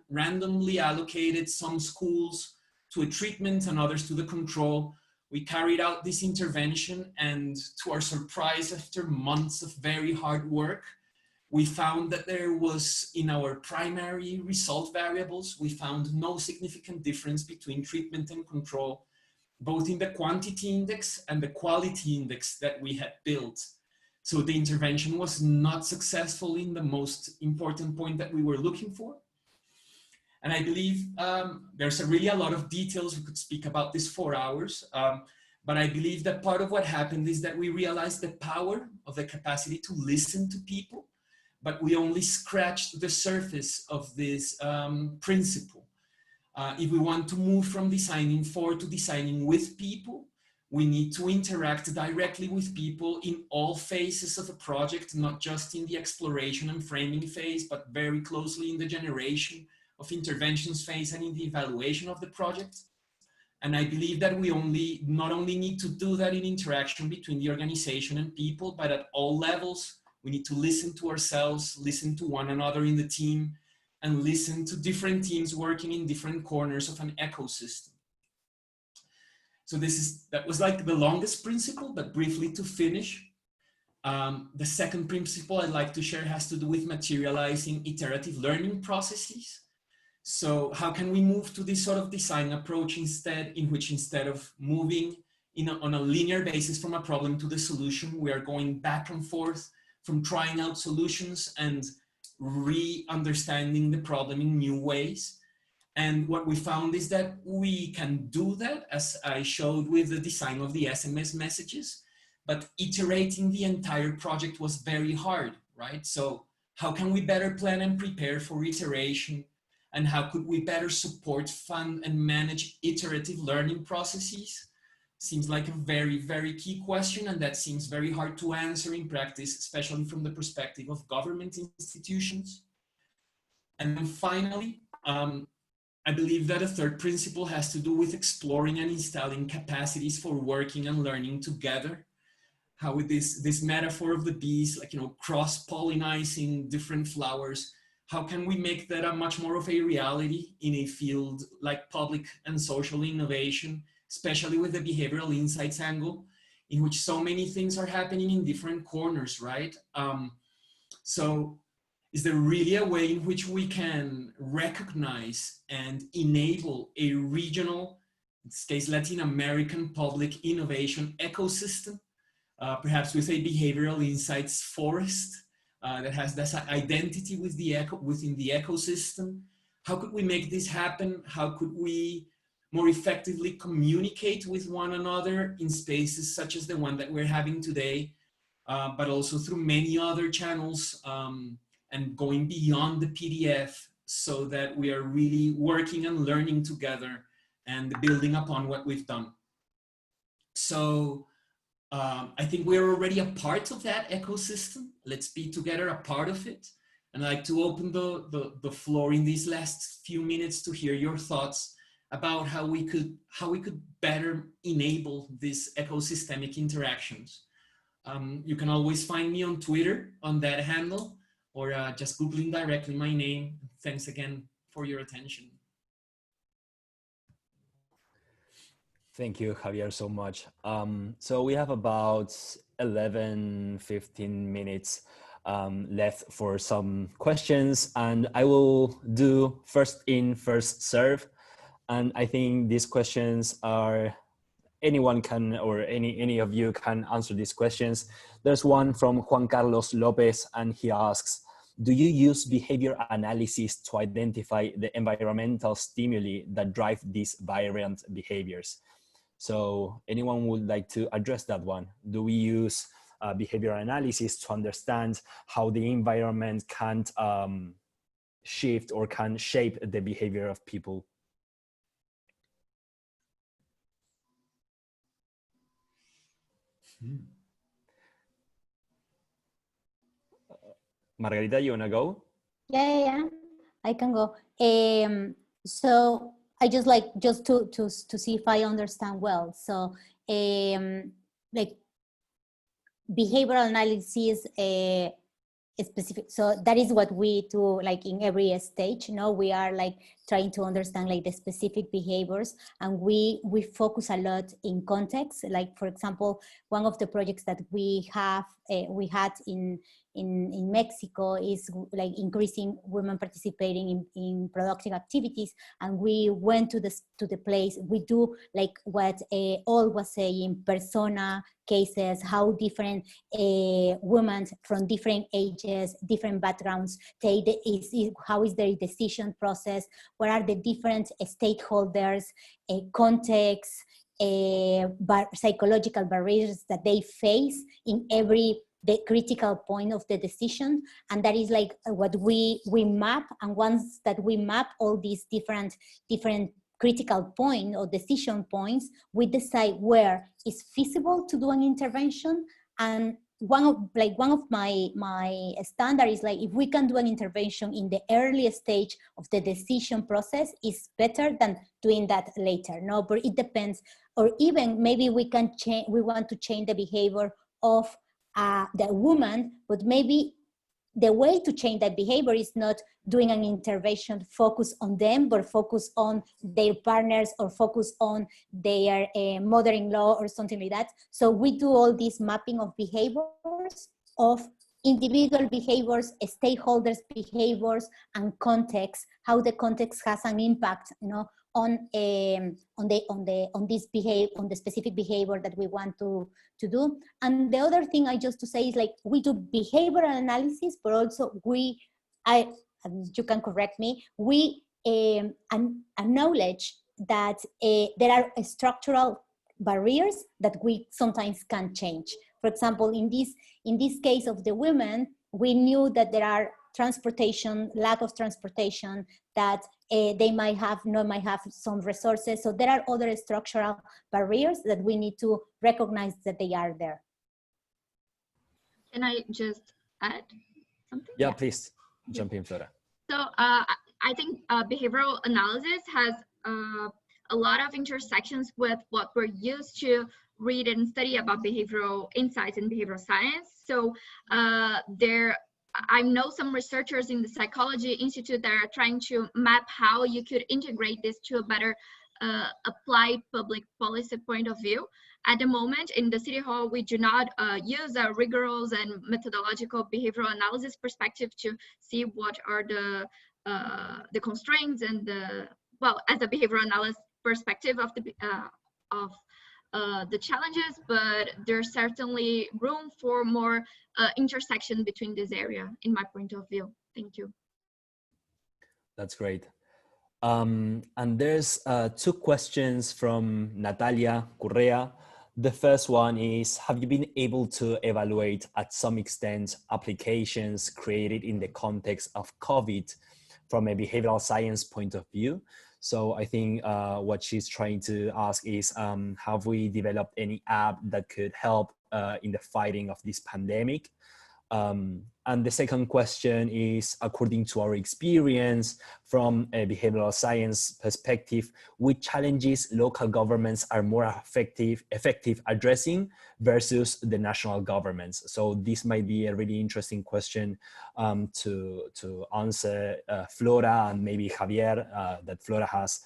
Speaker 4: randomly allocated some schools to a treatment and others to the control, we carried out this intervention, and to our surprise, after months of very hard work, we found that there was, in our primary result variables, we found no significant difference between treatment and control, both in the quantity index and the quality index that we had built. So the intervention was not successful in the most important point that we were looking for. And I believe there's really a lot of details. We could speak about this for hours, but I believe that part of what happened is that we realized the power of the capacity to listen to people, but we only scratched the surface of this principle. If we want to move from designing for to designing with people, we need to interact directly with people in all phases of a project, not just in the exploration and framing phase, but very closely in the generation of interventions phase and in the evaluation of the project. And I believe that we not only need to do that in interaction between the organization and people, but at all levels. We need to listen to ourselves, listen to one another in the team, and listen to different teams working in different corners of an ecosystem. So that was like the longest principle, but briefly to finish. The second principle I'd like to share has to do with materializing iterative learning processes. So how can we move to this sort of design approach in which instead of moving on a linear basis from a problem to the solution, we are going back and forth from trying out solutions and re-understanding the problem in new ways. And what we found is that we can do that, as I showed with the design of the SMS messages, but iterating the entire project was very hard, right? So how can we better plan and prepare for iteration? And how could we better support, fund, and manage iterative learning processes? Seems like a very, very key question, and that seems very hard to answer in practice, especially from the perspective of government institutions. And then finally, I believe that a third principle has to do with exploring and installing capacities for working and learning together. How with this metaphor of the bees, like, cross-pollinizing different flowers, how can we make that a much more of a reality in a field like public and social innovation, especially with the behavioral insights angle, in which so many things are happening in different corners, right? So is there really a way in which we can recognize and enable a regional, in this case, Latin American public innovation ecosystem, perhaps with a behavioral insights forest that has this identity with within the ecosystem? How could we make this happen? How could we more effectively communicate with one another in spaces such as the one that we're having today, but also through many other channels, and going beyond the PDF, so that we are really working and learning together and building upon what we've done. So I think we're already a part of that ecosystem. Let's be together a part of it. And I'd like to open the floor in these last few minutes to hear your thoughts about how we could better enable these ecosystemic interactions. You can always find me on Twitter on that handle, or just Googling directly my name. Thanks again for your attention.
Speaker 1: Thank you, Javier, so much. So we have about 15 minutes left for some questions, and I will do first in, first serve. And I think these questions are, anyone can, or any of you can answer these questions. There's one from Juan Carlos Lopez, and he asks, do you use behavior analysis to identify the environmental stimuli that drive these variant behaviors? So anyone would like to address that one? Do we use behavioral analysis to understand how the environment can shift or can shape the behavior of people? Margarita, you wanna go?
Speaker 2: Yeah, I can go. So I just like to see if I understand well. So like behavioral analysis specific, so that is what we do like in every stage. You know, we are like trying to understand like the specific behaviors, and we focus a lot in context. Like for example, one of the projects that we had in Mexico is like increasing women participating in productive activities, and we went to the place. We do like what Ol was saying, persona cases, how different women from different ages, different backgrounds how is their decision process, what are the different stakeholders, context, psychological barriers that they face in the critical point of the decision. And that is like what we map. And once that we map all these different critical point or decision points, we decide where it's feasible to do an intervention. And one of my standard is like, if we can do an intervention in the early stage of the decision process, is better than doing that later. No, but it depends. Or even maybe we want to change the behavior of the woman, but maybe the way to change that behavior is not doing an intervention focus on them, but focus on their partners or focus on their mother-in-law or something like that. So we do all this mapping of behaviors, of individual behaviors, stakeholders' behaviors, and context, how the context has an impact, you know, on the specific behavior that we want to do. And the other thing I just to say is like, we do behavioral analysis, but also you can correct me, we acknowledge that there are structural barriers that we sometimes can change. For example, in this case of the women, we knew that there are lack of transportation, that they might have some resources. So there are other structural barriers that we need to recognize that they are there.
Speaker 3: Can I just add something?
Speaker 1: Yeah, please jump in, Flora.
Speaker 3: So I think behavioral analysis has a lot of intersections with what we're used to read and study about behavioral insights in behavioral science. So I know some researchers in the Psychology Institute that are trying to map how you could integrate this to a better applied public policy point of view. At the moment, in the City Hall, we do not use a rigorous and methodological behavioral analysis perspective to see what are the constraints and as a behavioral analysis perspective of the challenges, but there's certainly room for more intersection between this area, in my point of view. Thank you.
Speaker 1: That's great. And there's two questions from Natalia Correa. The first one is, have you been able to evaluate at some extent applications created in the context of COVID from a behavioral science point of view? So I think what she's trying to ask is, have we developed any app that could help in the fighting of this pandemic? And the second question is, according to our experience from a behavioral science perspective, which challenges local governments are more effective addressing versus the national governments? So this might be a really interesting question to answer Flora and maybe Javier, that Flora has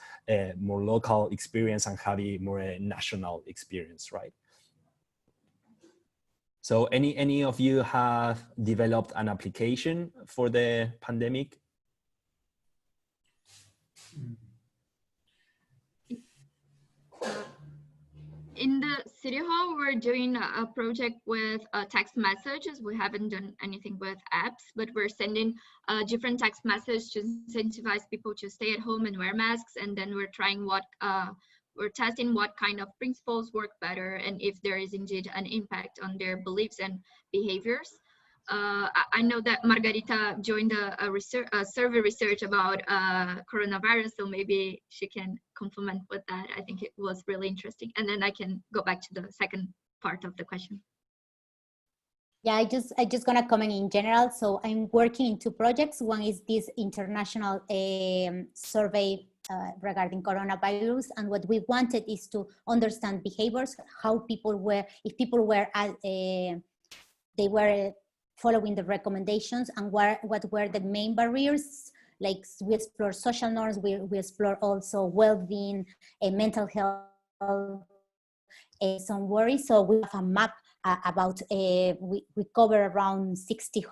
Speaker 1: more local experience and Javi more a national experience, right? So any of you have developed an application for the pandemic?
Speaker 3: in the City Hall, we're doing a project with text messages. We haven't done anything with apps, but we're sending different text messages to incentivize people to stay at home and wear masks. And then we're trying we're testing what kind of principles work better and if there is indeed an impact on their beliefs and behaviors. I know that Margarita joined a survey research about coronavirus, so maybe she can complement with that. I think it was really interesting. And then I can go back to the second part of the question.
Speaker 2: Yeah, I just gonna comment in general. So I'm working in two projects. One is this international survey regarding coronavirus, and what we wanted is to understand behaviors, how people were, if people were they were following the recommendations, and what were the main barriers. Like we explore social norms, we explore also well-being, mental health, some worries. So we have a map about, we cover around 60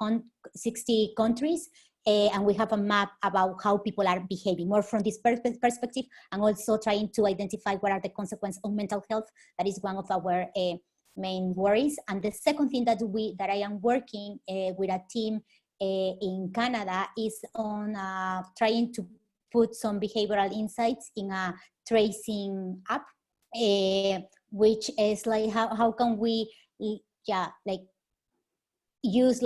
Speaker 2: countries, and we have a map about how people are behaving, more from this perspective, and also trying to identify what are the consequences of mental health. That is one of our main worries. And the second thing that I am working with a team in Canada is on trying to put some behavioral insights in a tracing app, which is like how can we use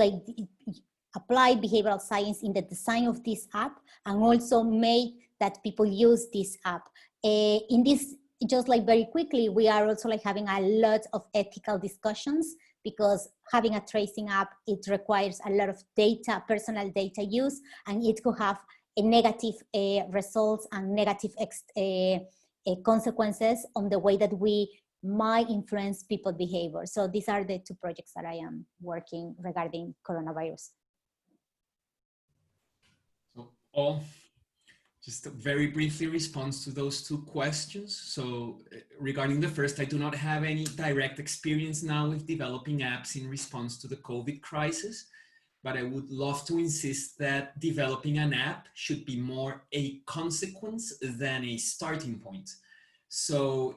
Speaker 2: apply behavioral science in the design of this app, and also make that people use this app. In this, just very quickly, we are also having a lot of ethical discussions, because having a tracing app, it requires a lot of data, personal data use, and it could have a negative results and negative consequences on the way that we might influence people's behavior. So these are the two projects that I am working regarding coronavirus.
Speaker 4: So just very briefly response to those two questions. So regarding the first, I do not have any direct experience now with developing apps in response to the COVID crisis, but I would love to insist that developing an app should be more a consequence than a starting point. So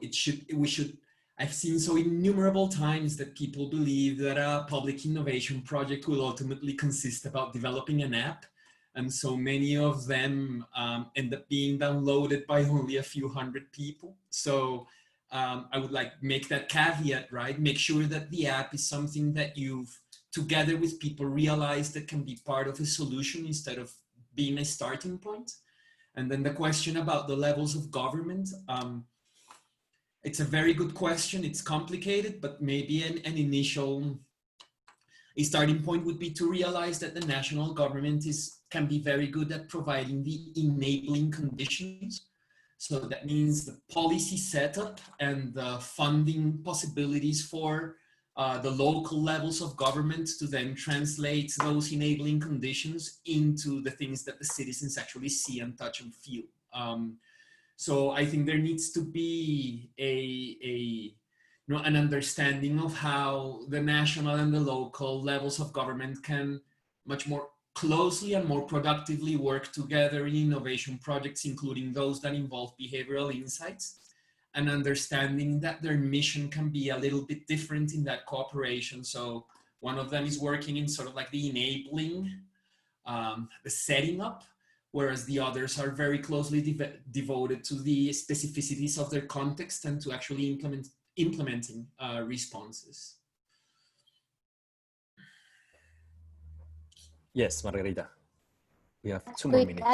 Speaker 4: I've seen so innumerable times that people believe that a public innovation project will ultimately consist about developing an app. And so many of them end up being downloaded by only a few hundred people. So I would make that caveat, right? Make sure that the app is something that you've, together with people, realize that can be part of a solution instead of being a starting point. And then the question about the levels of government, it's a very good question. It's complicated, but maybe a starting point would be to realize that the national government can be very good at providing the enabling conditions. So that means the policy setup and the funding possibilities for the local levels of government to then translate those enabling conditions into the things that the citizens actually see and touch and feel. So I think there needs to be an understanding of how the national and the local levels of government can much more closely and more productively work together in innovation projects, including those that involve behavioral insights, and understanding that their mission can be a little bit different in that cooperation. So one of them is working in sort of the enabling, the setting up, whereas the others are very closely devoted to the specificities of their context and to actually implementing responses.
Speaker 1: Yes, Margarita. We have 2 more minutes.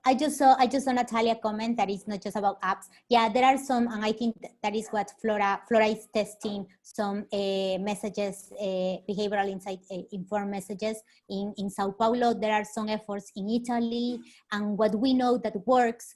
Speaker 2: I just saw Natalia comment that it's not just about apps. Yeah, there are some, and I think that is what Flora is testing, some messages, behavioral insight informed messages in Sao Paulo. There are some efforts in Italy, and what we know that works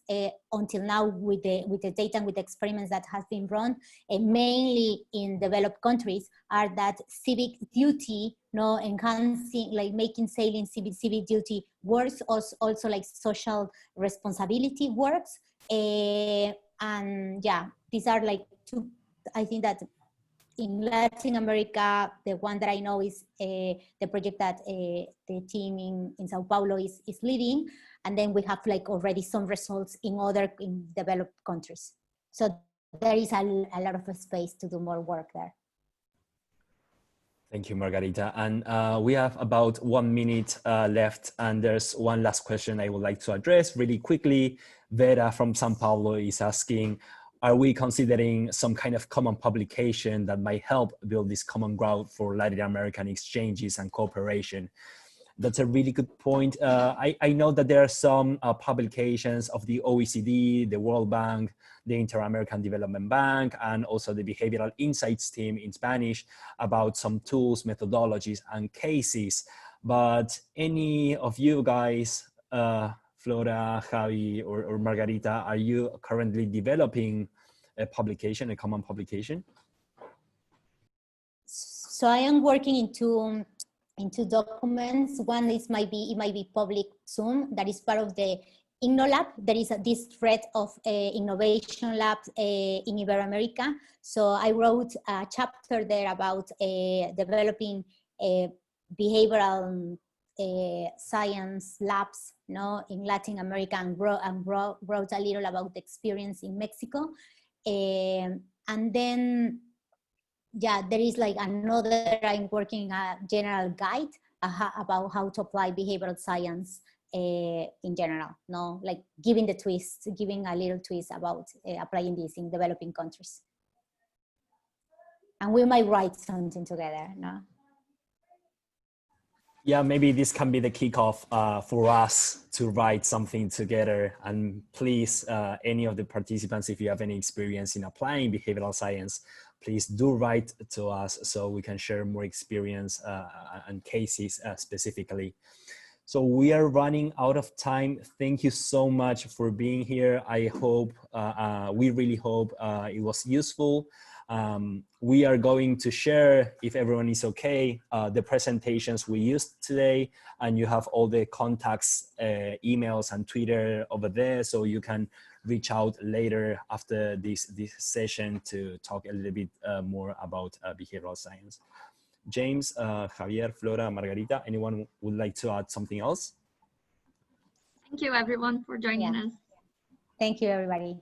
Speaker 2: until now with the data and with the experiments that have been run, mainly in developed countries, are that civic duty, enhancing, making sailing civic duty works, also social responsibility works. And yeah, these are two, I think that in Latin America, the one that I know is the project that the team in Sao Paulo is leading. And then we have already some results in developed countries. So there is a lot of space to do more work there.
Speaker 1: Thank you, Margarita. And we have about 1 minute left, and there's one last question I would like to address really quickly. Vera from Sao Paulo is asking, are we considering some kind of common publication that might help build this common ground for Latin American exchanges and cooperation? That's a really good point. I know that there are some publications of the OECD, the World Bank, the Inter-American Development Bank, and also the Behavioral Insights team in Spanish about some tools, methodologies, and cases. But any of you guys, Flora, Javi, or Margarita, are you currently developing a publication, a common publication?
Speaker 2: So I am working into documents. One is it might be public soon. That is part of the InnoLab. There is this thread of innovation labs in Iberoamerica. So I wrote a chapter there about developing behavioral science labs, in Latin America, and wrote a little about the experience in Mexico. And then, yeah, there is like another, I'm working a general guide about how to apply behavioral science in general, like giving a little twist about applying this in developing countries. And we might write something together,
Speaker 1: Yeah, maybe this can be the kickoff for us to write something together. And please, any of the participants, if you have any experience in applying behavioral science, please do write to us so we can share more experience and cases specifically. So we are running out of time. Thank you so much for being here. I hope, we really hope it was useful. We are going to share, if everyone is okay, the presentations we used today, and you have all the contacts, emails and Twitter over there, so you can reach out later after this session to talk a little bit more about behavioral science. James, Javier, Flora, Margarita, anyone would like to add something else?
Speaker 3: Thank you everyone for joining us.
Speaker 2: Thank you everybody.